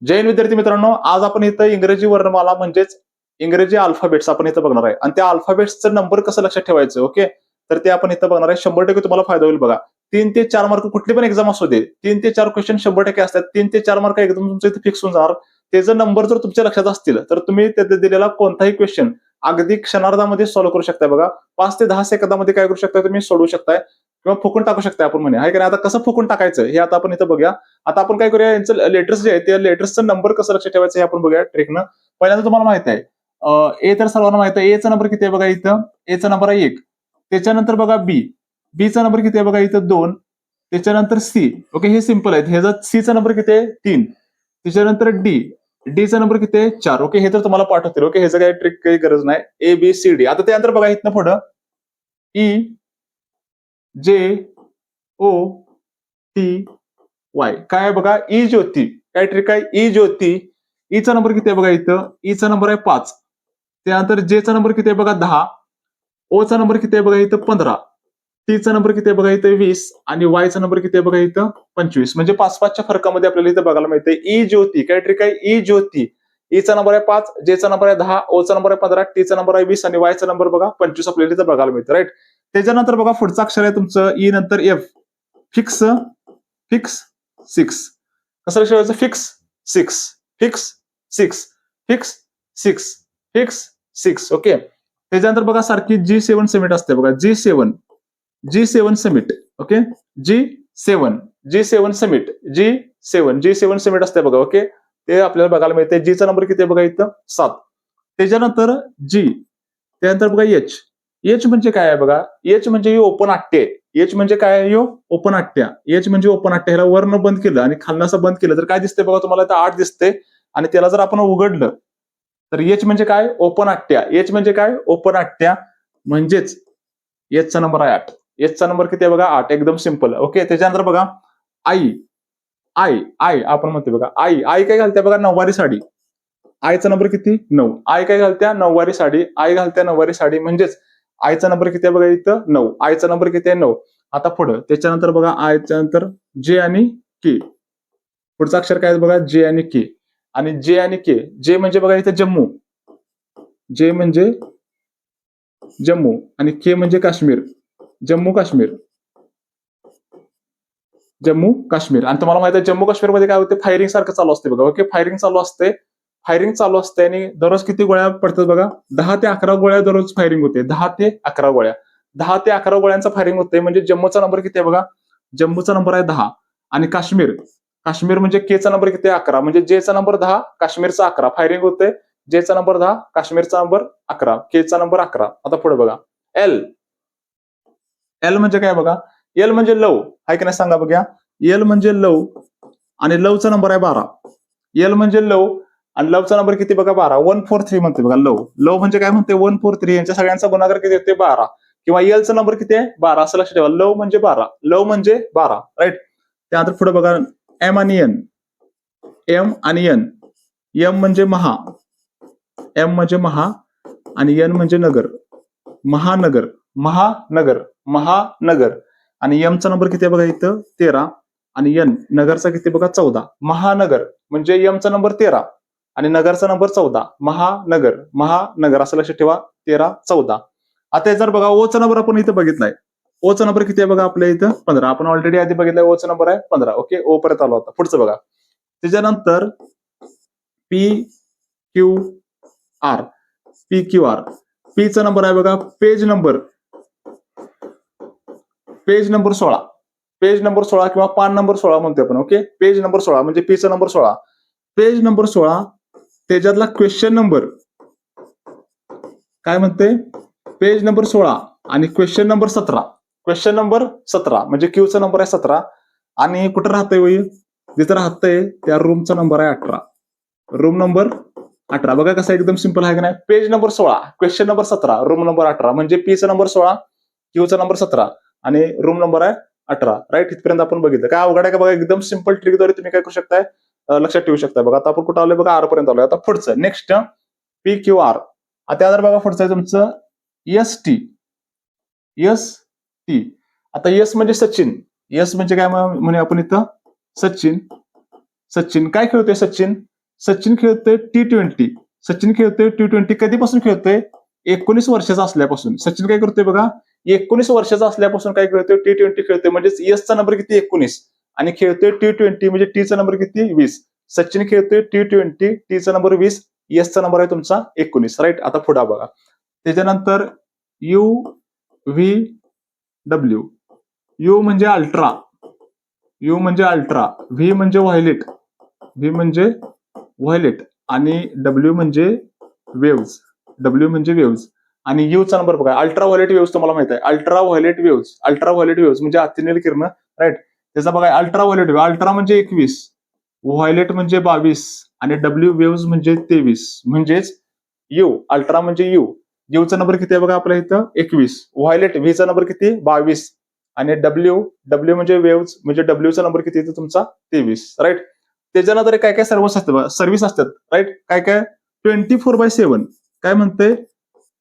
जय हिंद विद्यार्थी मित्रांनो, आज आपण इथं इंग्रजी वर्णमाला म्हणजेच इंग्रजी अल्फाबेट्स आपण इथं बघणार आहे आणि त्या अल्फाबेट्सचं नंबर कसं लक्षात ठेवायचं. ओके, तर ते आपण इथं बघणार आहे. 100% तुम्हाला फायदा होईल बघा. 3 ते 4 मार्क कुठली पण एक्झाम असू दे, 3 ते 4 क्वेश्चन 100% असतात. 3 ते 4 मार्क एकदम तुमचं इथं फिक्स होऊन जाणार. त्याचे नंबर जर तुमच्या लक्षात असतील तर तुम्ही तिथे दिलेला कोणताही क्वेश्चन अगदी क्षणार्धामध्ये सॉल्व्ह करू शकता. बघा, 5 ते 10 सेकंदामध्ये काय करू शकता, तुम्ही सोडवू शकताय किंवा फुकून टाकू शकता आपण म्हणे. आहे की नाही? आता कसं फुकून टाकायचं हे आता आपण इथं बघूया. आता आपण काय करूया, यांचं लेटर्स जे आहे त्या लेटर्सचा नंबर कसं लक्षात ठेवायचं हे आपण बघूया ट्रिकनं. पहिल्यांदा तुम्हाला माहित आहे ए, तर सर्वांना माहित आहे एचा नंबर किती आहे बघा. इथं एचा नंबर आहे 1. त्याच्यानंतर बघा बी, बीचा नंबर किती आहे बघा इथं 2. त्याच्यानंतर सी. ओके, हे सिंपल आहे. ह्याचा सीचा नंबर किती आहे 3. त्याच्यानंतर डी, डीचा नंबर किती आहे 4. ओके, हे तर तुम्हाला पाठवतील. ओके, ह्याचं काही ट्रिक काही गरज नाही. A B C D. आता त्यानंतर बघा इथनं पुढं ई जे ओ टी वाय. काय आहे बघा, ई ज्योती. काय ट्रिक आहे, ई ज्योती. ईचा नंबर किती आहे बघा इथं, ईचा नंबर आहे 5. त्यानंतर जेचा नंबर किती आहे बघा 10. ओचा नंबर किती आहे बघा इथं 15. टीचा नंबर किती आहे बघा इथं 20 आणि वायचा नंबर किती आहे बघा इथं 25. म्हणजे 5-5च्या फरकामध्ये आपल्याला इथं बघायला मिळते ई ज्योती. काय ट्रिक आहे, ई ज्योती. ईचा नंबर आहे 5, जेचा नंबर आहे 10, ओचा नंबर आहे 15, टीचा नंबर आहे 20 आणि वायचा नंबर बघा 25 आपल्याला इथं बघायला मिळतं. राईट. त्याच्यानंतर बघा पुढचं अक्षर आहे तुमचं ई नंतर एफ. Fix, fix 6. कसं लक्षात ठेवायचं, fix 6, fix 6, fix 6, fix 6. Okay. त्याच्यानंतर बघा सारखी G7 समिट असते बघा. G7 summit. Okay, G7 summit, G7 summit असते बघा. ओके, ते आपल्याला बघायला मिळते. जीचा नंबर किती आहे बघा इथं 7. त्याच्यानंतर जी, त्यानंतर बघा एच. एच म्हणजे काय आहे बघा, एच म्हणजे ही ओपन आट्य आहे. एच म्हणजे काय आहे, ओपन आट्या. एच म्हणजे ओपन आट्या. ह्याला वरनं बंद केलं आणि खालनं असं बंद केलं तर काय दिसते बघा तुम्हाला, इथं 8 दिसते. आणि त्याला जर आपण उघडलं तर एच म्हणजे काय, ओपन आट्या. एच म्हणजे काय, ओपन आट्या. म्हणजेच एचचा नंबर आहे 8. एचचा नंबर किती आहे बघा 8. एकदम सिंपल. ओके. त्याच्यानंतर बघा आई, आई आपण म्हणतो बघा. आई, आई काय घालते बघा, नऊवारी साडी. आईचा नंबर किती 9. आई काय घालत्या, नऊवारी साडी. आई घालत्या नऊवारी साडी. म्हणजेच आईचा नंबर किती आहे बघा इथं 9. आईचा नंबर किती आहे 9. आता पुढं त्याच्यानंतर बघा आयच्या नंतर जे आणि के. पुढचं अक्षर काय आहे बघा, जे आणि के. आणि जे आणि के, जे म्हणजे बघा इथं जम्मू. जे म्हणजे जम्मू आणि के म्हणजे काश्मीर. जम्मू काश्मीर, जम्मू काश्मीर. आणि तुम्हाला माहिती आहे जम्मू काश्मीरमध्ये काय होते, फायरिंग सारखं चालू असते बघा. ओके, फायरिंग चालू असते. फायरिंग चालू असते आणि दररोज किती गोळ्या पडतात बघा, 10 ते 11 गोळ्या दररोज फायरिंग होते. 10 ते 11 गोळ्या, 10 ते 11 गोळ्यांचा फायरिंग होते. म्हणजे जम्मूचा नंबर किती आहे बघा, जम्मूचा नंबर आहे 10. आणि काश्मीर, काश्मीर म्हणजे केचा नंबर किती आहे 11. म्हणजे जेचा नंबर 10, काश्मीरचा 11. फायरिंग होते. जेचा नंबर 10, काश्मीरचा नंबर 11, केचा नंबर 11. आता पुढे बघा एल. एल म्हणजे काय बघा, एल म्हणजे लव. आहे की नाही सांगा बघा. एल म्हणजे लव आणि लवचा नंबर आहे 12. एल म्हणजे लव आणि लवचा नंबर किती बघा 12. 143 म्हणते बघा लव. लव म्हणजे काय म्हणते 143. यांच्या सगळ्यांचा गुणाकार किती येते 12. किंवा एलचा नंबर किती आहे 12 असं लक्षात ठेवा. लव म्हणजे 12, लव म्हणजे 12. राईट. त्यानंतर पुढे बघा एम आणि एन. एम आणि एन. एम म्हणजे महा, एम म्हणजे महा आणि एन म्हणजे नगर. महानगर, महानगर, महानगर. आणि एमचा नंबर किती आहे बघा इथं 13 आणि एन नगरचा किती बघा 14. महानगर म्हणजे एमचा नंबर 13 आणि नगरचा नंबर 14. महानगर, महानगर असं लक्षात ठेवा. 13, 14. आता जर बघा ओचा नंबर आपण इथं बघितलाय. ओचा नंबर किती आहे बघा आपल्या इथं 15. आपण ऑलरेडी आधी बघितलाय ओचा नंबर आहे 15. ओके, ओ परत आला होता. पुढचं बघा. त्याच्यानंतर P Q R. P Q R. पीचा नंबर आहे बघा page number, page number 16. Page number 16 किंवा पान नंबर 16 म्हणतो आपण. ओके, पेज नंबर 16 म्हणजे पीचा नंबर 16. पेज नंबर 16 त्याच्यातला क्वेश्चन नंबर काय म्हणते, पेज नंबर 16 आणि क्वेश्चन नंबर 17. क्वेश्चन नंबर 17 म्हणजे क्यूचा नंबर आहे 17 आणि कुठं राहतंय वय, जिथं राहतंय त्या रूमचा नंबर आहे 18. Room number 18. बघा कसं एकदम सिंपल आहे की नाही. Page number 16, question number 17, room number 18. म्हणजे पीचा नंबर 16, क्यूचा नंबर 17 आणि रूम नंबर आहे 18. राईट. इथपर्यंत आपण बघितलं. काय अवघड आहे का बघा, एकदम सिंपल ट्रिकद्वारे तुम्ही काय करू शकताय, लक्षात ठेवू शकता. बघा आता आपण कुठं आलोय बघा, आर पर्यंत आलोय. आता पुढचं नेक्स्ट पी क्यू आर. त्यानंतर बघा पुढचं आहे तुमचं एस टी. S T. आता एस म्हणजे सचिन. एस म्हणजे काय म्हणे आपण इथं, सचिन. सचिन काय खेळतोय सचिन, सचिन खेळतोय T20. सचिन खेळतोय T20 कधीपासून खेळतोय? 19 वर्षाचा असल्यापासून. सचिन काय करतोय बघा, 19 वर्षाचा असल्यापासून काय खेळतोय? T20 खेळतोय. म्हणजेच एसचा नंबर किती? 19. आणि खेळतोय T20 म्हणजे टीचा नंबर किती? 20. सचिन खेळतोय T20, टीचा नंबर 20, एसचा नंबर आहे तुमचा 19. राईट. आता पुढे बघा. त्याच्यानंतर UVW. यू म्हणजे अल्ट्रा, यू म्हणजे अल्ट्रा, व्ही म्हणजे व्हायलेट, व्ही म्हणजे व्हायलेट आणि डब्ल्यू म्हणजे वेव्ज, डब्ल्यू म्हणजे वेव्ज. आणि यूचा नंबर बघा, अल्ट्रा व्हायलेट वेव्स तुम्हाला माहित आहे. Ultra violet waves, ultra violet waves म्हणजे अतिनील किरण. राईट. त्याचा बघा अल्ट्रा व्हायलेट वेव्ह, अल्ट्रा म्हणजे 21, व्हायलेट म्हणजे 22 आणि डब्ल्यू वेव्स म्हणजे 23. म्हणजेच यू, अल्ट्रा म्हणजे यू, यूचा नंबर किती आहे बघा आपल्या इथं? 21. व्हायलेट व्हीचा नंबर किती? 22. आणि डब्ल्यू, डब्ल्यू म्हणजे वेव्स म्हणजे डब्ल्यूचा नंबर किती येतो तुमचा? 23. राईट. त्याच्यानंतर काय काय सर्व्हिस असतात. राईट. काय काय? 24/7. काय म्हणते?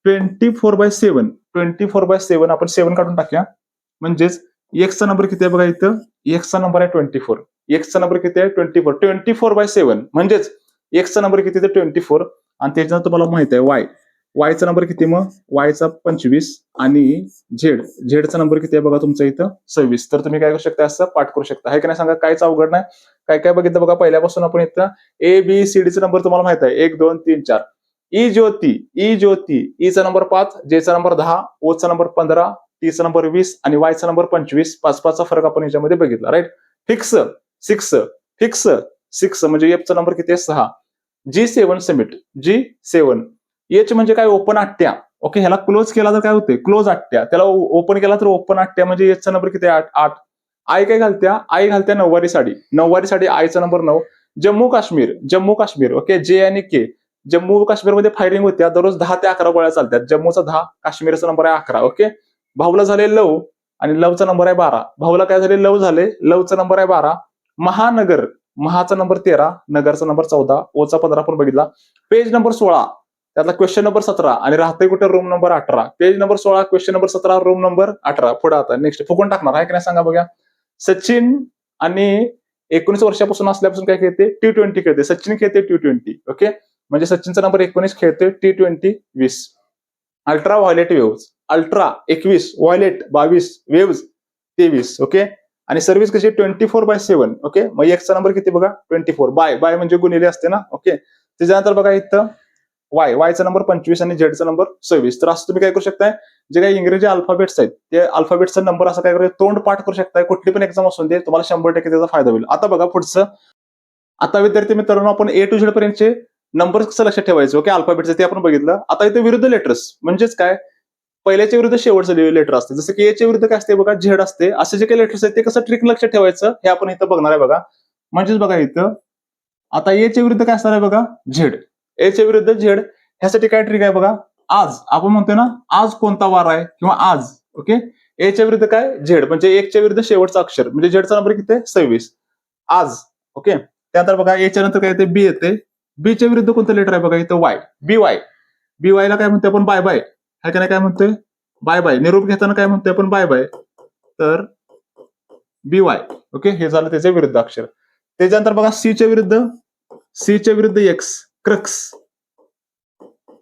24/7. 24/7 आपण 7 काढून टाकूया. म्हणजेच एक्सचा नंबर किती आहे बघा इथं? एक्सचा नंबर आहे 24. एक्सचा नंबर किती आहे? 24. 24/7 म्हणजेच एक्सचा नंबर किती आहे? 24. आणि त्याच्यानंतर तुम्हाला माहित आहे वाय, वायचा नंबर किती? मग वायचा 25 आणि झेडचा नंबर किती आहे बघा तुमचा इथं? 26. तर तुम्ही काय करू शकता? असं पाठ करू शकता. हे की नाही सांगा? काहीच अवघड नाही. काय काय बघितलं बघा पहिल्यापासून आपण इथं ABCDचा नंबर तुम्हाला माहित आहे 1 2 3 4. ई ज्योती, ई ज्योती, ईचा नंबर 5, जेचा नंबर 10, ओचा नंबर 15, टीचा नंबर 20 आणि वायचा नंबर 25. 5-5चा फरक आपण याच्यामध्ये बघितला. राईट. फिक्स 6, फिक्स 6 म्हणजे एफचा नंबर किती आहे? 6. G7 summit, G7. एच म्हणजे काय? ओपन आट्या. ओके. ह्याला क्लोज केला तर काय होते? क्लोज आट्या. त्याला ओपन केला तर ओपन आट्या म्हणजे एचचा नंबर किती आहे? 8. आय काय घालत्या? आय घालत्या नऊवारी साडी, नऊवारी साडी आयचा नंबर 9. जम्मू काश्मीर, जम्मू काश्मीर. ओके. जे आणि के. जम्मू काश्मीरमध्ये फायरिंग होत्या दररोज 10 ते 11 गोळ्या चालतात. जम्मूचा 10, काश्मीरचा नंबर आहे 11. ओके. भाऊला झाले लव आणि लवचा नंबर आहे 12. भाऊला काय झाले? लव झाले, लवचा नंबर आहे 12. महानगर, महाचा नंबर 13, नगरचा नंबर 14, ओचा 15 आपण बघितला. पेज नंबर 16, त्यातला क्वेश्चन नंबर 17 आणि राहते कुठे? Room number 18. Page number 16, question number 17, room number 18. पुढे आता नेक्स्ट फुकून टाकणार आहे की नाही सांगा बघा. सचिन आणि 19 वर्षापासून असल्यापासून काय खेळते? T20 खेळते. सचिन खेळते T20. ओके. म्हणजे सचिनचा नंबर 19 खेळते T20 20. Ultra violet waves, ultra 21, violet 22, waves 23. Okay. आणि सर्व्हिस कशी? 24/7. ओके. मग एक्सचा नंबर किती बघा? 24. बाय, बाय म्हणजे गुणिले असते ना. ओके. त्याच्यानंतर बघा इथं वाय, वायचा नंबर 25 आणि झेडचा नंबर 26. तर असं तुम्ही काय करू शकताय? जे काही इंग्रजी अल्फाबेट्स आहेत ते अल्फाबेटचा नंबर असं काय करू, तोंड पाठ करू शकताय. कुठली पण एक्झाम असून दे, तुम्हाला 100% त्याचा फायदा होईल. आता बघा पुढचं. आता विद्यार्थी मित्रांनो आपण A to Z पर्यंतचे नंबर कसं लक्षात ठेवायचे? ओके. अल्फाबेटचे ते आपण बघितलं. आता इथे विरुद्ध लेटर्स म्हणजेच काय? पहिल्याच्या विरुद्ध शेवटचं लेटर असते. जसं की एच्या विरुद्ध काय असते बघा? झेड असते. असे जे काही लेटर्स आहेत ते कसं ट्रिक लक्षात ठेवायचं हे आपण इथं बघणार आहे बघा. म्हणजेच बघा इथं आता एच्या विरुद्ध काय असणार आहे बघा? झेड. एच्या विरुद्ध झेड. ह्यासाठी काय ट्रिक आहे बघा? आज आपण म्हणतोय ना, आज कोणता वार आहे किंवा आज. ओके. एच्या विरुद्ध काय? झेड म्हणजे एकच्या विरुद्ध शेवटचा अक्षर म्हणजे झेडचा नंबर किती आहे? 26. आज. ओके. त्यानंतर बघा एच्या नंतर काय येते? बी येते. बीच्या विरुद्ध कोणतं लेटर आहे बघा इथं? वाय. बी वाय. बी वायला काय म्हणतोय आपण? Bye bye. ह्या काय काय म्हणतोय? Bye bye. निरोप घेताना काय म्हणतोय आपण? Bye bye. तर बी वाय. ओके. हे झालं त्याच्या विरुद्ध अक्षर. त्याच्यानंतर बघा सीच्या विरुद्ध, सीच्या विरुद्ध एक्स, क्रक्स,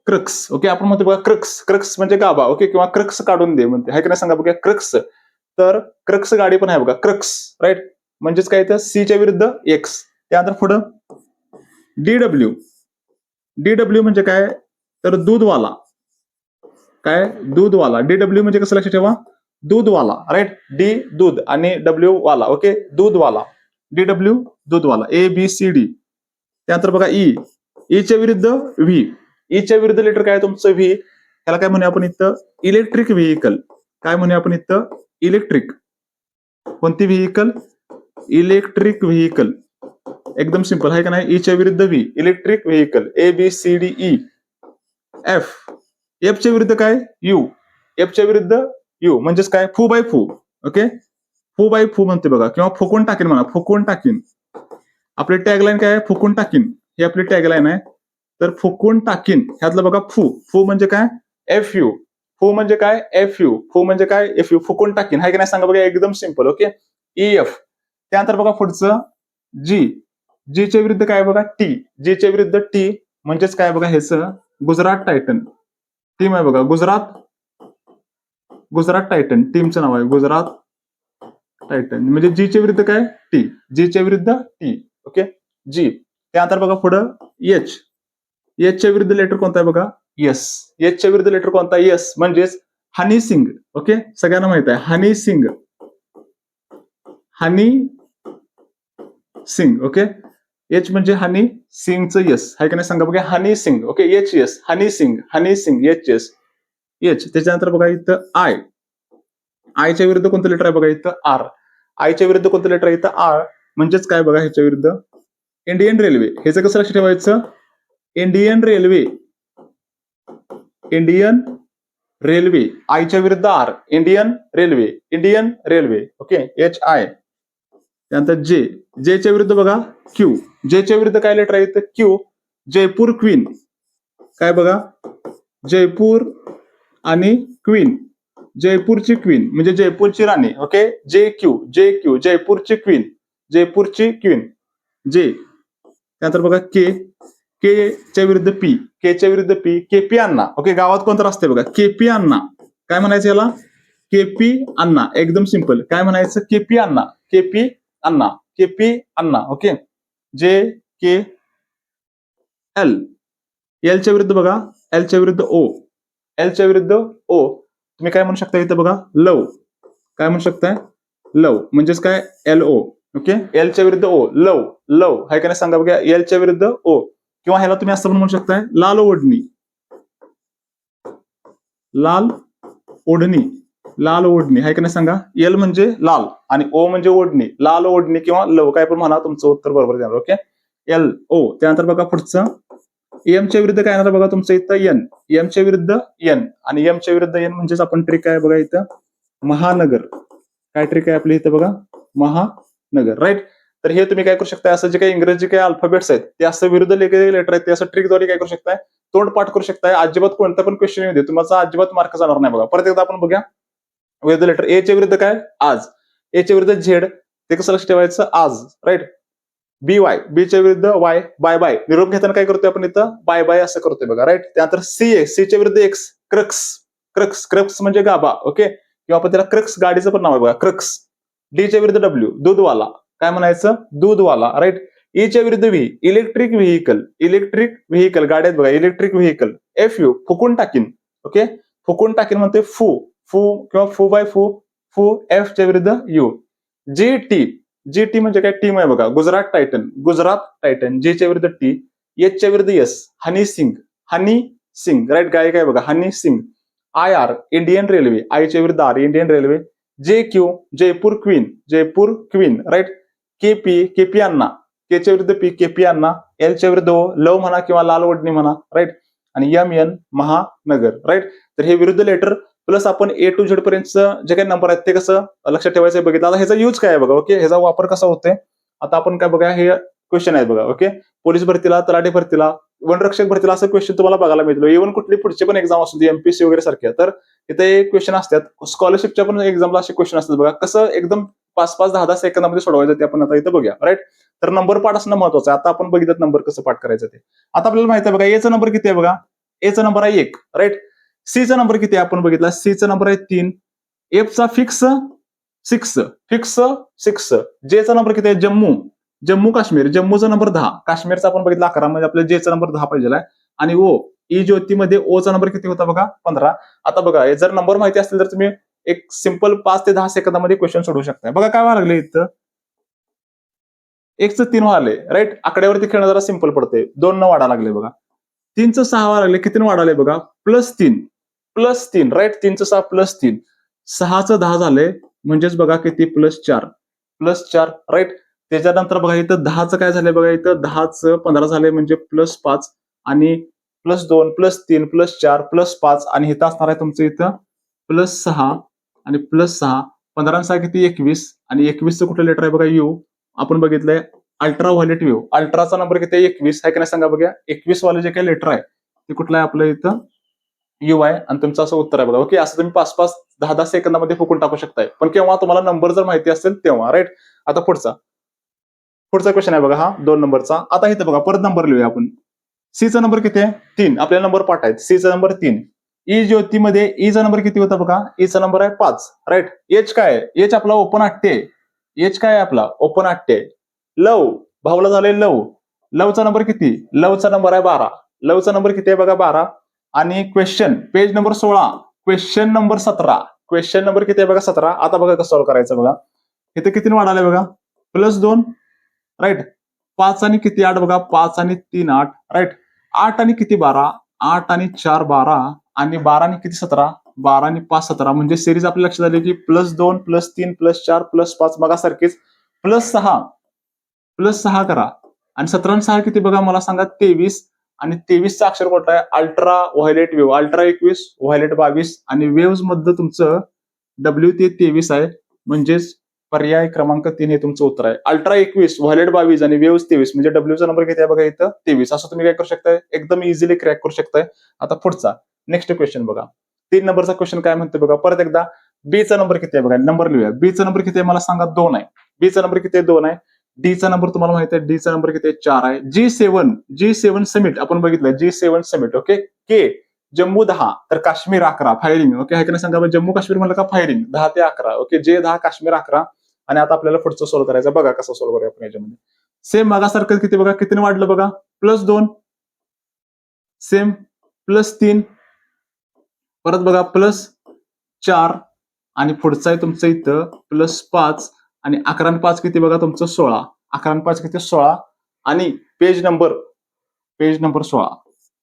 क्रक्स. ओके. आपण म्हणतो बघा क्रक्स, क्रक्स म्हणजे गाभा. ओके. किंवा क्रक्स काढून दे म्हणते. हाय की नाही सांगा बघा? क्रक्स. तर क्रक्स गाडी पण आहे बघा. क्रक्स. राईट. म्हणजेच काय तर सीच्या विरुद्ध एक्स. त्यानंतर पुढं डीडब्ल्यू. डीडब्ल्यू म्हणजे काय? तर दूधवाला. काय? दूधवाला. डीडब्ल्यू म्हणजे कसं लक्षात ठेवा? दूधवाला. राईट. डी दूध आणि डब्ल्यू वाला. ओके. दूधवाला. डीडब्ल्यू दूधवाला. ABCD. त्यानंतर बघा ई. ईच्या विरुद्ध व्ही. ईच्या विरुद्ध लेटर काय तुमचं? व्ही. त्याला काय म्हणूया आपण इथं? Electric vehicle. काय म्हणूया आपण इथं? इलेक्ट्रिक. कोणती व्हेकल? Electric vehicle. एकदम सिंपल आहे का नाही? ईच्या विरुद्ध V. Electric vehicle. ABCDE. F. एफच्या विरुद्ध काय? यू. एफच्या विरुद्ध यू म्हणजेच काय? फू बाय फू. ओके. फू बाय फू म्हणते बघा किंवा फुकून टाकीन म्हणा. फुकून टाकीन. आपली टॅगलाईन काय आहे? फुकून टाकीन. ही आपली टॅगलाईन आहे. तर फुकून टाकीन ह्यातलं बघा फू. फू म्हणजे काय? FU. फू म्हणजे काय? FU. फू म्हणजे काय? FU. फुकून टाकीन. हाय की नाही सांगा बघा? एकदम सिंपल. ओके. EF. त्यानंतर बघा पुढचं G. जीच्या विरुद्ध काय बघा टी, जीच्या विरुद्ध टी म्हणजेच काय बघा ह्याचं गुजरात टायटन टीम आहे बघा, गुजरात टायटन टीमचं नाव आहे गुजरात टायटन. म्हणजे जीच्या विरुद्ध काय टी, जीच्या विरुद्ध टी. ओके जी. त्यानंतर बघा पुढं एच, एचच्या विरुद्ध लेटर कोणता आहे बघा यस, एचच्या विरुद्ध लेटर कोणता यस म्हणजेच हनी सिंग. ओके सगळ्यांना माहित आहे हनी सिंग, हनी सिंग. ओके एच म्हणजे हनी, सिंगचं यस आहे का नाही सांगा बघा Honey Singh. Okay H yes Honey Singh, Honey Singh H yes H. त्याच्यानंतर बघा इथं आय, आयच्या विरुद्ध कोणतं लेटर आहे बघा इथं आर, आयच्या विरुद्ध कोणतं लेटर आहे इथं आर म्हणजेच काय बघा ह्याच्या विरुद्ध इंडियन रेल्वे. ह्याचं कसं लक्ष ठेवायचं इंडियन रेल्वे, इंडियन रेल्वे आयच्या विरुद्ध R Indian railway, Indian railway. Okay H I. त्यानंतर जे, जेच्या विरुद्ध बघा क्यू, जेच्या विरुद्ध काय लेटर आहे तर क्यू, जयपूर क्वीन. काय बघा जयपूर आणि क्वीन, जयपूरची क्वीन म्हणजे जयपूरची राणी. ओके जे क्यू, जे क्यू जयपूरची क्वीन, जयपूरची क्वीन जे. त्यानंतर बघा के, के च्या विरुद्ध पी, के च्या विरुद्ध पी, केपी अण्णा. ओके गावात कोणतं असते बघा केपी अण्णा. काय म्हणायचं याला केपी अण्णा, एकदम सिंपल. काय म्हणायचं केपी अण्णा, केपी अण्णा, केपी अण्णा. ओके जे के एल, एलच्या विरुद्ध बघा एलच्या विरुद्ध ओ, एलच्या विरुद्ध ओ. तुम्ही काय म्हणू शकता इथं बघा लव, काय म्हणू शकताय लव म्हणजेच काय एल ओ. ओके एलच्या विरुद्ध ओ लव, लव हाय का नाही सांगा बघा एलच्या विरुद्ध ओ. किंवा ह्याला तुम्ही असं पण म्हणू शकताय लाल ओढणी, लाल ओढणी, लाल ओढणी हाय का नाही सांगा. एल म्हणजे लाल आणि ओ म्हणजे ओढणी, लाल ओढणी किंवा लव काय पण म्हणा तुमचं उत्तर बरोबर देणार. Okay L O. त्यानंतर बघा पुढचं एमच्या विरुद्ध काय येणार बघा तुमचं इथं एन, एमच्या विरुद्ध एन आणि एमच्या विरुद्ध एन म्हणजेच आपण ट्रिक आहे बघा इथं महानगर. काय ट्रिक आहे आपली इथं बघा महानगर राईट. तर हे तुम्ही काय करू शकता असं जे काही इंग्रजी काही अल्फाबेट्स आहेत ते असं विरुद्ध लेटर आहेत ते असं ट्रिकद्वारे काय करू शकताय तोंड पाठ करू शकताय. अजिबात कोणता पण क्वेश्चन येऊ दे तुम्हाला अजिबात मार्क जाणार नाही बघा. परत एकदा आपण बघूया विरुद्ध लेटर एच्या विरुद्ध काय आज, एच्या विरुद्ध झेड ते कसं लक्ष ठेवायचं आज राईट. बी वाय, बीच्या विरुद्ध वाय बाय बाय, निरोप घेताना काय करतोय आपण इथं बाय बाय असं करतोय बघा राईट. त्यानंतर सी ए, सीच्या विरुद्ध एक्स क्रक्स, क्रक्स क्रक्स म्हणजे गाभा. ओके किंवा आपण त्याला क्रक्स गाडीचं पण नाव आहे बघा क्रक्स. डीच्या विरुद्ध डब्ल्यू दूधवाला, काय म्हणायचं दूधवाला राईट. ईच्या विरुद्ध V electric vehicle, electric vehicle गाड्यात बघा इलेक्ट्रिक व्हेकल. एफ यू फुकून टाकीन. ओके फुकून टाकीन म्हणते फू, फू किंवा फू बाय फू, फू एफ च्या विरुद्ध U. G T, G T म्हणजे काय टीम आहे बघा गुजरात टायटन, गुजरात टायटन. जीच्या विरुद्ध टी, एचच्या विरुद्ध यस हनी सिंग, हनी सिंग राईट गायक आहे बघा Honey Singh. I R Indian railway, आयच्या विरुद्ध R Indian railway. J Q Jaipur queen, Jaipur queen right. KP, KP Anna, केच्या विरुद्ध पी केपी अण्णा. एलच्या विरुद्ध ओ लव म्हणा किंवा लाल ओढणी म्हणा राईट. आणि एम एन महानगर राईट. तर हे विरुद्ध लेटर प्लस आपण ए टू झेड पर्यंतचं जे काही नंबर आहेत ते कसं लक्षात ठेवायचं बघितलं. आता ह्याचा यूज काय आहे बघा. ओके ह्याचा वापर कसा होतोय आता आपण काय बघा हे क्वेश्चन आहेत बघा. ओके पोलीस भरतीला, तलाठी भरतीला, वनरक्षक भरतीला असं क्वेश्चन तुम्हाला बघायला मिळतो. इव्हन कुठली पुढचे पण एक्झाम असू दे एमपीएससी वगैरे सारख्या तर इथे क्वेश्चन असतात. स्कॉलरशिपच्या पण एक्झामला असे क्वेश्चन असतात बघा कसं एकदम 5-5, 10-10 सेकंदामध्ये सोडवायचं ते आपण आता इथं बघूया राईट. तर नंबर पाठ असणं महत्वाचं आहे. आता आपण बघितलं नंबर कसं पाठ करायचं ते. आता आपल्याला माहिती आहे बघा एचा नंबर किती आहे बघा, एचा नंबर आहे 1 राईट. सीचा नंबर किती आहे आपण बघितला, सीचा नंबर आहे 3, एफचा फिक्स 6, फिक्स 6. जेचा नंबर किती आहे जम्मू, जम्मू काश्मीर, जम्मूचा नंबर 10, काश्मीरचा आपण बघितला 11 म्हणजे आपल्याला जेचा नंबर 10 पाहिजे आहे. आणि ओ ई ज्योतीमध्ये ओचा नंबर किती होता बघा 15. आता बघा हे जर नंबर माहिती असतील तर तुम्ही एक सिंपल 5 ते 10 सेकंदामध्ये क्वेश्चन सोडवू शकता. बघा काय व्हायला लागले इथं 1च 3 व्हायले राईट. आकड्यावरती खेळणं जरा सिंपल पडते. 2 न वाढा लागले बघा. 3च 6 व्हायला लागले, किती वाढाले बघा +3, +3 राईट. 3च 6 +3, 6च 10 झाले म्हणजेच बघा किती +4, +4 राईट. त्याच्यानंतर बघा इथं 10च काय झालंय बघा इथं 10च 15 झाले म्हणजे +5 आणि +2, +3, +4, +5 आणि इथं असणार आहे तुमचं इथं +6 आणि +6. 15 6 किती 21 आणि 21चं कुठलं लेटर आहे बघा यू. आपण बघितलंय अल्ट्रा व्हायोलेट व्ह्यू, अल्ट्राचा नंबर किती आहे 21 आहे का नाही सांगा बघा. 21 वाले जे काही लेटर आहे ते कुठलं आहे आपलं इथं यू आहे आणि तुमचं असं उत्तर आहे बघा. ओके असं तुम्ही 5-5, 10-10 सेकंदामध्ये फुकून टाकू शकताय पण केव्हा तुम्हाला नंबर जर माहिती असेल तेव्हा राईट. आता पुढचा पुढचा क्वेश्चन आहे बघा हा 2 नंबरचा. आता इथं बघा परत नंबर लिहूया आपण. सीचा नंबर किती आहे 3. आपल्याला नंबर पाठ आहेत. सीचा नंबर 3. ई ज्योतीमध्ये ईचा नंबर किती होता बघा, ईचा नंबर आहे 5. राईट. एच काय आहे, एच आपला ओपन आट्टे आहे. एच काय आहे आपला ओपन आट्टे आहे. लव भाऊला झाले लव. लवचा नंबर किती, लवचा नंबर आहे 12. लवचा नंबर किती आहे बघा 12. आणि question page number 16, question number 17. Question number किती आहे बघा 17. आता बघा कसं सॉल्व्ह करायचं बघा. इथे किती वाढाले बघा, +2. राईट. 5 आणि किती 8 बघा, 5 आणि 3 8. राईट. 8 आणि किती 12, 8 आणि 4 12, आणि 12 आणि किती 17, 12 आणि 5 17. म्हणजे सिरीज आपल्या लक्षात आली की +2 +3 +4 +5 मगासारखीच +6 करा. आणि 17 आणि 6 किती बघा मला सांगा 23. आणि 23चा अक्षर कोणता आहे, ultra violet wave. Ultra 21, violet 22, आणि वेव्ह मधलं तुमचं डब्ल्यू ते 23 आहे. म्हणजेच पर्याय क्रमांक 3 हे तुमचं उत्तर आहे. अल्ट्रा 21, व्हायलेट 22 आणि वेव्ह 23. म्हणजे डब्ल्यूचा नंबर किती आहे बघा इथं 23. असं तुम्ही काय करू शकताय, एकदम इझिली क्रॅक करू शकताय. आता पुढचा नेक्स्ट क्वेश्चन बघा. 3 नंबरचा क्वेश्चन काय म्हणतो बघा परत एकदा. बीचा नंबर किती आहे बघा, नंबर लिहूया. बीचा नंबर किती आहे मला सांगा 2 आहे. बीचा नंबर किती आहे 2 आहे. डीचा नंबर तुम्हाला माहिती आहे, डीचा नंबर किती आहे 4 आहे. जी7 समिट आपण बघितलं, जी7 समिट. ओके. के जम्मू 10 तर काश्मीर 11 फायरिंग. ओके. आहे की नाही सांगा, जम्मू काश्मीर म्हणलं का फायरिंग 10 ते 11. ओके. जे 10 काश्मीर 11. आणि आता आपल्याला पुढचं सोल्व्ह करायचं बघा कसं सोल्व्ह करूया आपण याच्यामध्ये. सेम मागासारखं किती बघा, कितीने वाढलं बघा, +2. सेम +3. परत बघा +4. आणि पुढचं आहे तुमचं इथं +5. आणि 11 आणि 5 किती बघा तुमचं 16. 11 आणि 5 किती 16. आणि पेज नंबर 16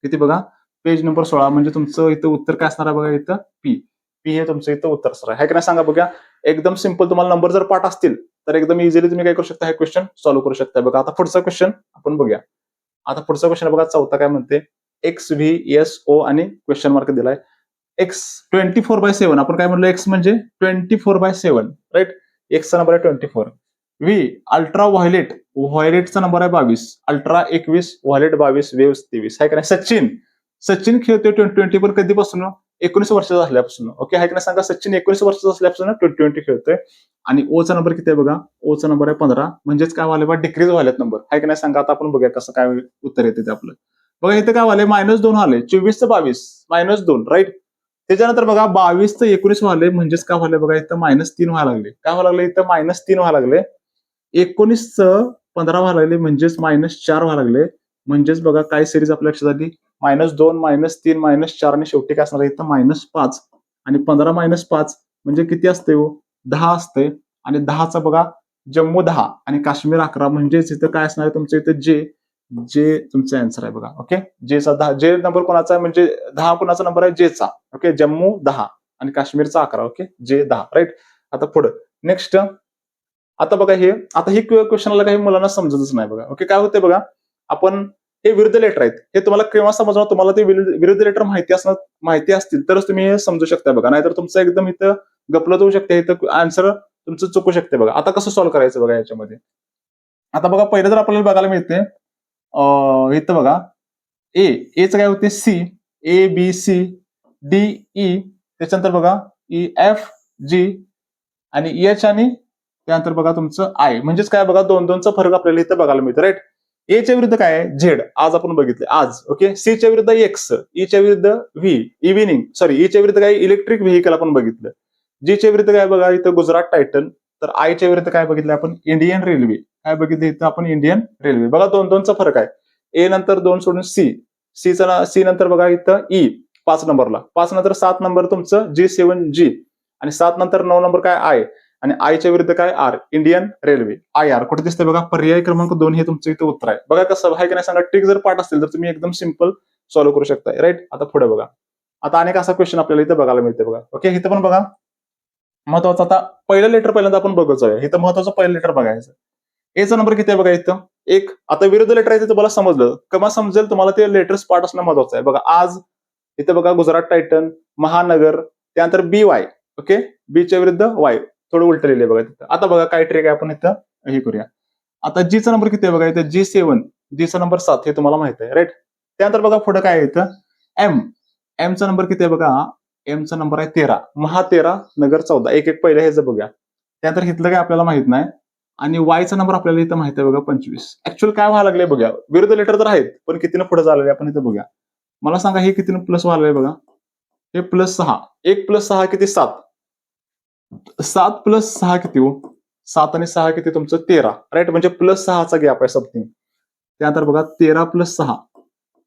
किती बघा, पेज नंबर 16. म्हणजे तुमचं इथं उत्तर काय असणार आहे बघा, इथं पी. पी हे तुमचं इथं उत्तर असणार आहे की नाही सांगा बघा. एकदम सिंपल. तुम्हाला नंबर जर पाठ असतील तर एकदम इझिली तुम्ही काय करू शकता, हे क्वेश्चन सॉल्व्ह करू शकता बघा. आता पुढचा क्वेश्चन आपण बघूया. आता पुढचा क्वेश्चन बघा, चौथा काय म्हणते, XVSO आणि क्वेश्चन मार्क दिलाय. एक्स 24/7. आपण काय म्हणलो, एक्स म्हणजे 24/7. राईट. एक्सचा नंबर आहे 24. व्ही अल्ट्रा व्हायलेट, व्हायलेटचा नंबर आहे 22. Ultra 21, violet 22, wave 23. आहे का नाही. सचिन खेळतोय 20 पण कधीपासून, 19 वर्षाचा झाल्यापासून. ओके. आहे का नाही सांगा, सचिन 19 वर्षाचा असल्यापासून 20 खेळतोय. आणि ओचा नंबर किती आहे बघा, ओचा नंबर आहे 15. म्हणजेच काय व्हायला बघा, डिक्रीज व्हायलेत नंबर. आहे का नाही सांगा. आता आपण बघूया कसं काय उत्तर येते ते आपलं. बघा इथं काय व्हायलंय, -2 आले. 24 22 -2. राईट. त्याच्यानंतर बघा 22 ते 19 व्हायले. म्हणजेच काय व्हायला बघा, इथं -3 व्हायला लागले. काय व्हायला लागले इथं, -3 व्हायला लागले. 19 15 व्हायला लागले. म्हणजेच -4 व्हायला लागले. म्हणजेच बघा काय सिरीज आपल्या लक्षात आली, -2 -3 -4 आणि शेवटी काय असणार इथं -5. आणि 15 -5 म्हणजे किती असते हो, 10 असते. आणि 10चा बघा जम्मू 10 आणि काश्मीर 11. म्हणजेच इथं काय असणार आहे तुमचं इथं जे तुमचा आन्सर आहे बघा. ओके. जेचा 10, जे नंबर कोणाचा आहे म्हणजे 10 कोणाचा नंबर आहे, जेचा. ओके. जम्मू 10 आणि काश्मीरचा 11. ओके. जे 10. राईट. आता पुढे नेक्स्ट. आता बघा हे, आता ही क्वेश्चनला काही मुलांना समजतच नाही बघा. ओके. काय होते बघा, आपण हे विरुद्ध लेटर आहेत, हे तुम्हाला केव्हा समजणार, तुम्हाला ते विरुद्ध लेटर माहिती असतील तरच तुम्ही हे समजू शकता बघा. नाहीतर तुमचं एकदम इथं गपलत होऊ शकते, इथं आन्सर तुमचं चुकू शकते बघा. आता कसं सॉल्व्ह करायचं बघा याच्यामध्ये. आता बघा पहिलं जर आपल्याला बघायला मिळते, इथं बघा एचं काय होते सी, ABCDE. त्याच्यानंतर बघा EFG आणि H, आणि त्यानंतर बघा तुमचं आय. म्हणजेच काय बघा, 2-2चा फरक आपल्याला इथं बघायला मिळतो. राईट. एच्या विरुद्ध काय आहे, झेड. आज आपण बघितले आज. ओके. सीच्या विरुद्ध एक्स, ईच्या विरुद्ध व्ही, ईच्या विरुद्ध काय, इलेक्ट्रिक व्हेकल आपण बघितलं. जीच्या विरुद्ध काय बघा इथं गुजरात टायटन. तर आयच्या विरुद्ध काय बघितलं आपण, इंडियन रेल्वे. काय बघितलं इथं आपण, इंडियन रेल्वे. बघा 2-2चा फरक आहे. ए नंतर 2 सोडून सी नंतर बघा इथं ई 5 नंबरला, 5 नंतर 7 नंबर तुमचं G7G, आणि 7 नंतर 9 नंबर काय आय, आणि आयच्या विरुद्ध काय आर, इंडियन रेल्वे. IR कुठे दिसते बघा, पर्याय क्रमांक 2 हे तुमचं इथं उत्तर आहे. बघा कसं आहे की नाही सांगा. ट्रिक जर पाठ असतील तर तुम्ही एकदम सिंपल सॉल्व्ह करू शकता. राईट. आता पुढे बघा. आता अनेक असा क्वेश्चन आपल्याला इथं बघायला मिळते बघा. ओके. इथं पण बघा महत्वाचं. आता पहिलं लेटर पहिल्यांदा आपण बघायचं आहे. इथं महत्वाचं पहिलं लेटर बघायचं. एचा नंबर किती आहे बघा इथं 1. आता विरुद्ध लेटर आहे ते तुम्हाला समजलं, केव्हा समजेल तुम्हाला ते लेटर्स पार्ट असणं महत्वाचं आहे. बघा आज इथं बघा गुजरात टायटन, महानगर, त्यानंतर BY. ओके. बीच्या विरुद्ध वाय, थोडं उलट लिहिले बघा तिथं. आता बघा काय ट्रिक आहे, आपण इथं हे करूया. आता जीचा नंबर किती आहे बघा इथं G7, जीचा नंबर 7 हे तुम्हाला माहित आहे. राईट. त्यानंतर बघा पुढे काय आहे इथं एमचा नंबर किती आहे बघा, एमचा नंबर आहे 13, 13, नगर 14. एक एक पहिलं हे बघूया. त्यानंतर इथलं काय आपल्याला माहित नाही. आणि वायचा नंबर आपल्याला इथं माहिती आहे बघा 25. ऍक्च्युअल काय व्हायला लागले बघा, विरुद्ध लेटर तर आहेत पण कितीनं पुढे झालेले आपण इथं बघूया. मला सांगा हे कितीनं प्लस व्हायला बघा, हे +6. 1 + 6 किती 7. 7 + 6 किती हो, 7 आणि 6 किती तुमचं 13, राईट. म्हणजे +6चा गॅप आहे समथिंग. त्यानंतर बघा 13 + 6,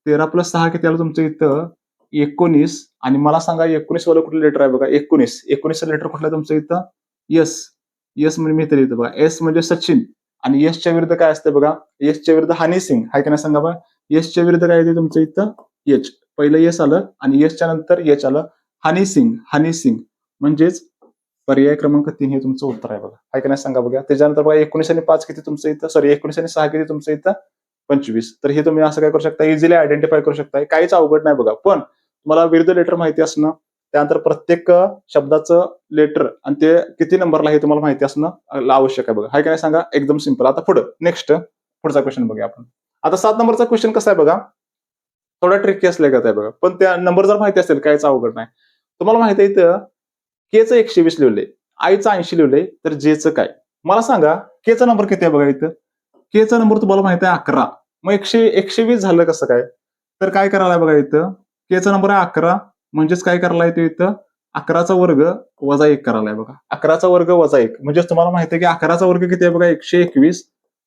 13 + 6 किती आलं तुमचं इथं 19. आणि मला सांगा 19 वाला कुठलं लेटर आहे बघा, 19 लेटर कुठलं आहे तुमचं इथं, यस. यस म्हणजे मी तरी इथं बघा, एस म्हणजे सचिन. आणि यशच्या विरुद्ध काय असतं बघा, यशच्या विरुद्ध हनी सिंग आहे का नाही सांगा बघा. यशच्या विरुद्ध काय येते तुमचं इथं, यच. पहिलं यस आलं आणि यशच्या नंतर यच आलं, हनी सिंग. हनी सिंग म्हणजेच पर्याय क्रमांक 3 हे तुमचं उत्तर आहे बघा, आहे का नाही सांगा बघा. त्याच्यानंतर बघा 19 आणि 5 किती तुमचं इथं, सॉरी 19 आणि 6 किती तुमचं इथं 25. तर हे तुम्ही असं काय करू शकता, इझिली आयडेंटिफाय करू शकता, काहीच अवघड नाही बघा. पण तुम्हाला विरुद्ध लेटर माहिती असणं, त्यानंतर प्रत्येक शब्दाचं लेटर आणि ते किती नंबरला हे तुम्हाला माहिती असणं आवश्यक आहे बघा, आहे का नाही सांगा. एकदम सिंपल. आता पुढं नेक्स्ट पुढचा क्वेश्चन बघूया आपण. आता 7 नंबरचा क्वेश्चन कसा आहे बघा, थोडा ट्रिकी असल्यागत आहे बघा, पण त्या नंबर जर माहिती असेल काहीच अवघड नाही. तुम्हाला माहिती आहे इथं केचं 120 लिहिलंय, आयचं 80 लिहिलंय, तर जेचं काय. मला सांगा केचा नंबर किती आहे बघा इथं, केचा नंबर तुम्हाला माहिती आहे 11. मग 120 झालं कसं काय, तर काय करायला बघा इथं, केचा नंबर आहे 11, म्हणजेच काय करायला येतो इथं 11चा वर्ग वजा 1 करायला बघा. 11चा वर्ग वजा 1 म्हणजे तुम्हाला माहिती आहे की 11चा वर्ग किती आहे बघा 121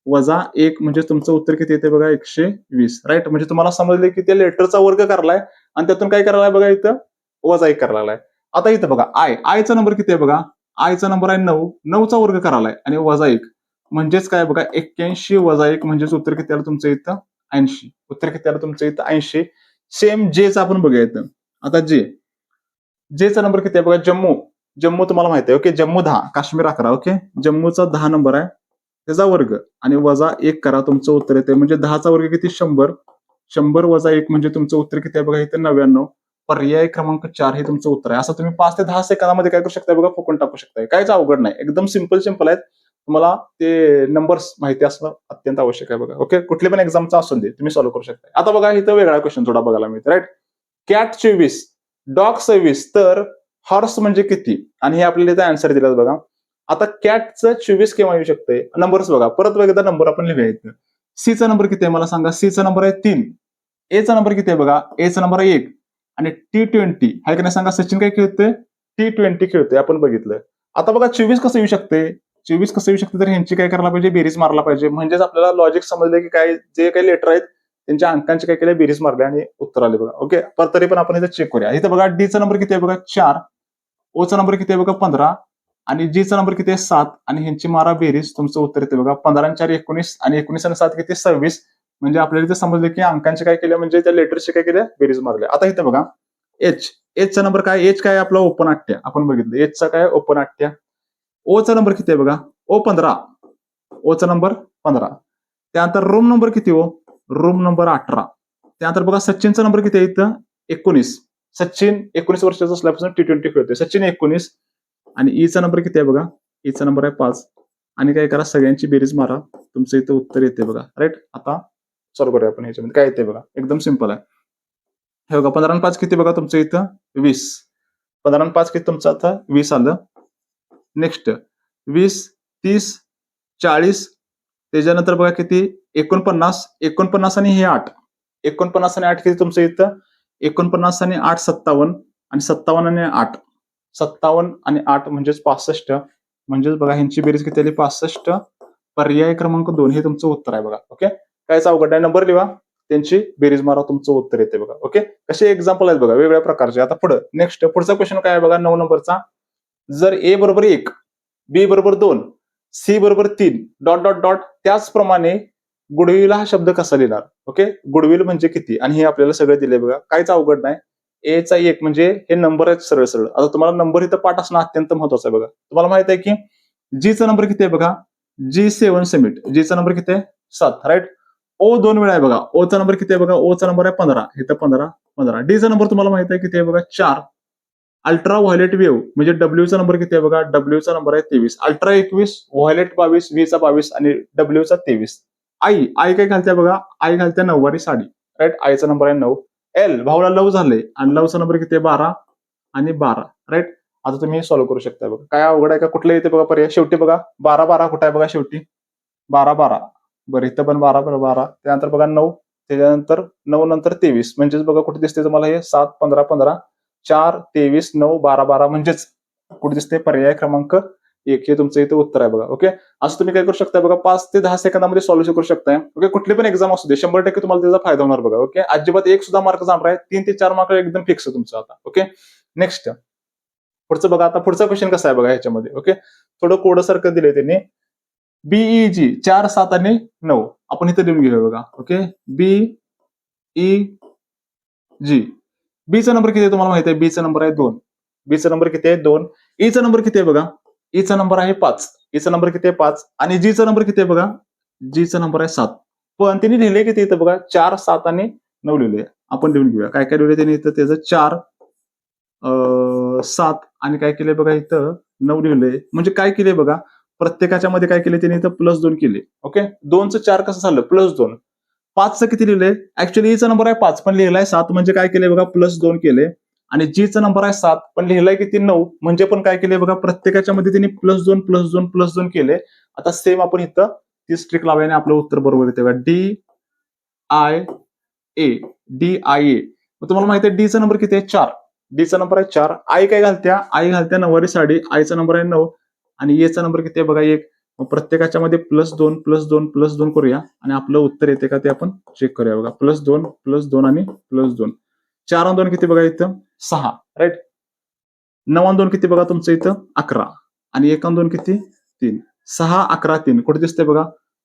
वजा 1 म्हणजे तुमचं उत्तर किती येते बघा 120, राईट. म्हणजे तुम्हाला समजले की त्या लेटरचा वर्ग करायलाय आणि त्यातून काय करायला बघा इथं वजा 1 करायला. आता इथं बघा आयचा नंबर किती आहे बघा, आयचा नंबर आहे 9, 9चा वर्ग करायलाय आणि वजा 1 म्हणजेच काय बघा 81 वजा 1 म्हणजेच उत्तर किती आलं तुमचं इथं 80. उत्तर किती आलं तुमचं इथं 80. सेम जेचा आपण बघूया इथं. आता जेचा नंबर किती आहे बघा, जम्मू तुम्हाला माहिती आहे, ओके. जम्मू 10, काश्मीर 11, ओके. जम्मूचा 10 नंबर आहे, त्याचा वर्ग आणि वजा 1 करा, तुमचं उत्तर येते. म्हणजे 10चा वर्ग किती 100, 100 वजा 1 म्हणजे तुमचं उत्तर किती आहे बघा इथं 99. पर्याय क्रमांक 4 हे तुमचं उत्तर आहे. असं तुम्ही 5 ते 10 सेकंदामध्ये काय करू शकता बघा, फुकून टाकू शकता. काहीच अवघड नाही, एकदम सिंपल आहेत. तुम्हाला ते नंबर्स माहिती असणं अत्यंत आवश्यक आहे बघा, ओके. कुठली पण एक्झामचा असून दे तुम्ही सॉल्व्ह करू शकता. आता बघा इथं वेगळा क्वेश्चन थोडा बघायला मिळतो, राईट. कॅट 24, डॉग 26, तर हॉर्स म्हणजे किती, आणि हे आपल्याला इथं आन्सर दिलात बघा. आता कॅटचं 24 केव्हा येऊ शकते, नंबर्स बघा, परत एकदा नंबर आपण लिहूया इथं. सीचा नंबर किती आहे मला सांगा, सीचा नंबर आहे 3. एचा नंबर किती आहे बघा, एचा नंबर आहे 1. आणि T20 आहे का नाही सांगा, सचिन काय खेळतोय T20 खेळतोय आपण बघितलं. आता बघा 24 कसं येऊ शकते, 24 कसं येऊ शकते, तर ह्यांची काय करायला पाहिजे, बेरीज मारला पाहिजे. म्हणजेच आपल्याला लॉजिक समजले की काय जे काही लेटर आहेत त्यांच्या अंकांची काय केले, बेरीज मारले आणि उत्तर आले बघा, ओके. पर तरी पण आपण इथं चेक करूया. इथं बघा डीचा नंबर किती आहे बघा 4, ओचा नंबर किती आहे बघा 15 आणि जीचा नंबर किती आहे 7 आणि ह्यांची मारा बेरीज, तुमचं उत्तर येते बघा 15 आणि 4 19 आणि 19 आणि 7 किती 26. म्हणजे आपल्याला इथं समजलं की अंकांचे काय केलं, म्हणजे त्या लेटरचे काय केल्या, बेरीज मारल्या. आता इथं बघा एचचा नंबर काय, एच काय आपला ओपन आठ्या आपण बघितलं, एचचा काय ओपन आठ्या. ओचा नंबर किती आहे बघा, ओ 15, ओचा नंबर 15. त्यानंतर रूम नंबर किती हो, रूम नंबर 18. त्यानंतर बघा सचिनचा नंबर किती आहे इथं 19. सचिन 19 वर्षाचा असल्यापासून T20 खेळतोय, सचिन 19. आणि ईचा नंबर किती आहे बघा, ईचा नंबर आहे 5. आणि काय करा, सगळ्यांची बेरीज मारा, तुमचं इथं उत्तर येते बघा, राईट. आता सॉल्व्ह करूया आपण ह्याच्यामध्ये काय येते बघा, एकदम सिंपल आहे. हे बघा 15 आणि 5 किती बघा तुमचं इथं 20. 15 आणि 5 किती तुमचं आता 20 आलं. नेक्स्ट 20, 30, 40. त्याच्यानंतर बघा किती 49 आणि हे 8. 49 आणि 8 किती तुमचं इथं 49 आणि 8 57 आणि 57 आणि 8 57 आणि 8 म्हणजेच 65. म्हणजेच बघा ह्यांची बेरीज किती आली 65. पर्याय क्रमांक 2 हे तुमचं उत्तर आहे बघा, ओके. कायच अवघड नाही, नंबर लिहा, त्यांची बेरीज मारा, तुमचं उत्तर येते बघा, ओके. कसे एक्झाम्पल आहेत बघा वेगवेगळ्या प्रकारचे. आता पुढचा क्वेश्चन काय आहे बघा 9 नंबरचा. जर ए बरोबर 1, बी बरोबर 2, सी बरोबर 3, डॉट डॉट डॉट, त्याचप्रमाणे गुडविल हा शब्द कसा लिहिणार, ओके. गुडविल म्हणजे किती, आणि हे आपल्याला सगळं दिले बघा, काहीच अवघड नाही. एचा 1 म्हणजे हे नंबर आहेत सरळ सरळ. आता तुम्हाला नंबर इथं पाठ असणं अत्यंत महत्वाचं आहे बघा. तुम्हाला माहित आहे की जीचा नंबर किती आहे बघा, G7 समिट, जीचा नंबर किती आहे 7, राईट. ओ 2 वेळा आहे बघा, ओचा नंबर किती आहे बघा, ओचा नंबर आहे 15, इथं 15. डीचा नंबर तुम्हाला माहित आहे किती आहे बघा 4. अल्ट्रा व्हायोलेट वेव्ह म्हणजे डब्ल्यूचा नंबर किती आहे बघा, डब्ल्यूचा नंबर आहे 23. अल्ट्रा 21, व्हायोलेट 22, व्हीचा 22 आणि डब्ल्यूचा 23. आई काय घालते बघा, आई घालते 9वारी साडी, राईट. आईचा नंबर आहे 9. एल भाऊला लव झाले आणि लवचा नंबर किती आहे 12 आणि 12, राईट. आता तुम्ही सॉल्व्ह करू शकता बघा, काय अवघड आहे का, कुठलं येते बघा पर्याय, शेवटी बघा 12 12 कुठे आहे बघा शेवटी, 12 12 बरं इथं पण 12 बरं 12 त्यानंतर बघा 9 त्याच्यानंतर 9 नंतर 23 म्हणजेच बघा कुठे दिसते तुम्हाला हे 7 15 15 4 23 9 12 12 म्हणजेच कुठे दिसते पर्याय क्रमांक 1 हे तुमचं इथं उत्तर आहे बघा. ओके, असं तुम्ही काय करू शकता बघा 5 ते 10 सेकंदामध्ये सॉल्युशन करू शकताय. ओके, कुठली पण एक्झाम असू दे 100% तुम्हाला त्याचा फायदा होणार बघा. ओके, अजिबात एक सुद्धा मार्क जाणार आहे 3 ते 4 मार्क एकदम फिक्स तुमचं आता. ओके, नेक्स्ट पुढचं बघा. आता पुढचा क्वेश्चन कसा आहे बघा ह्याच्यामध्ये. ओके, थोडं कोड सारखं दिलंय त्यांनी. बीईजी 4 7 आणि 9 आपण इथे लिहून घेऊया बघा. ओके, बीई जी बीचा नंबर किती आहे तुम्हाला माहिती आहे. बीचा नंबर आहे 2. बीचा नंबर किती आहे 2. ईचा नंबर किती आहे बघा. ईचा नंबर आहे 5. ईचा नंबर किती आहे 5 आणि जीचा नंबर किती आहे बघा. जीचा नंबर आहे 7. पण त्यांनी लिहिले किती इथं बघा 4 7 आणि 9 लिहिले. आपण लिहून घेऊया काय काय लिहिले त्यांनी इथं. त्याचं 4 7 आणि काय केलंय बघा इथं 9 लिहिलंय. म्हणजे काय केलंय बघा प्रत्येकाच्या मध्ये काय केले त्यांनी इथं +2 केले. ओके, 2चं 4 कसं झालं +2. 5चं किती लिहिलंय. ऍक्च्युअली ईचा नंबर आहे 5 पण लिहिलाय 7 म्हणजे काय केलंय बघा +2 केले. आणि जीचा नंबर आहे 7 पण लिहिलाय किती 9 म्हणजे पण काय केलंय बघा प्रत्येकाच्या मध्ये त्यांनी +2 +2 +2 केले. आता सेम आपण इथं तीच ट्रिक लावल्याने आपलं उत्तर बरोबर येते बघा. DIA. मग तुम्हाला माहिती आहे डीचा नंबर किती आहे 4. डीचा नंबर आहे 4. आई काय घालत्या. आई घालत्या 9वारी साडी. आईचा नंबर आहे 9 आणि एचा नंबर किती आहे बघा 1. मग प्रत्येकाच्या मध्ये +2 +2 +2 करूया आणि आपलं उत्तर येते का ते आपण चेक करूया बघा. +2 +2 आणि +2. 4 आणि 2 किती बघा इथं 6. राईट. 9 आणि 2 किती बघा तुमचं इथं 11 आणि 1 आणि 2 किती 3. 6 11 3 कुठे दिसते बघा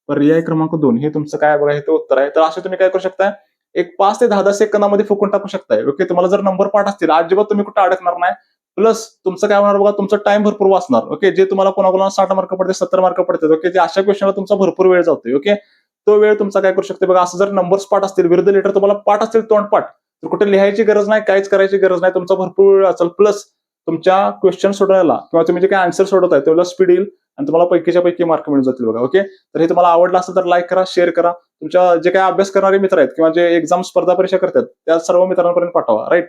पर्याय क्रमांक 2 हे तुमचं काय बघा इथं उत्तर आहे. तर असे तुम्ही काय करू शकता एक 5 ते 10 सेकंदामध्ये फुकून टाकू शकताय. ओके, तुम्हाला जर नंबर पाठ असतील अजिबात तुम्ही कुठे अडकणार नाही. प्लस तुमचं काय होणार बघा तुमचा टाइम भरपूर वाचणार. ओके, जे तुम्हाला कोणाकोणाला 60 मार्क पडते 70 मार्क पडतात. ओके, ते अशा क्वेश्चनला तुमचा भरपूर वेळ जातोय. ओके, तो वेळ तुमचा काय करू शकते बघा. असं जर नंबर्स पाठ असतील विरुद्ध लेटर तुम्हाला पाठ असतील तोंडपाठ तर कुठे लिहायची गरज नाही काहीच करायची गरज नाही. तुमचा भरपूर वेळ असेल. प्लस तुमच्या क्वेश्चन सोडवायला किंवा तुम्ही जे काही आन्सर सोडवताय तेवढा स्पीड येईल आणि तुम्हाला पैकीच्या पैकी मार्क मिळून जातील बघा. ओके, तर हे तुम्हाला आवडलं असेल तर लाईक करा, शेअर करा. तुमच्या जे काही अभ्यास करणारे मित्र आहेत किंवा जे एक्झाम स्पर्धा परीक्षा करतात त्या सर्व मित्रांपर्यंत पाठवा. राईट.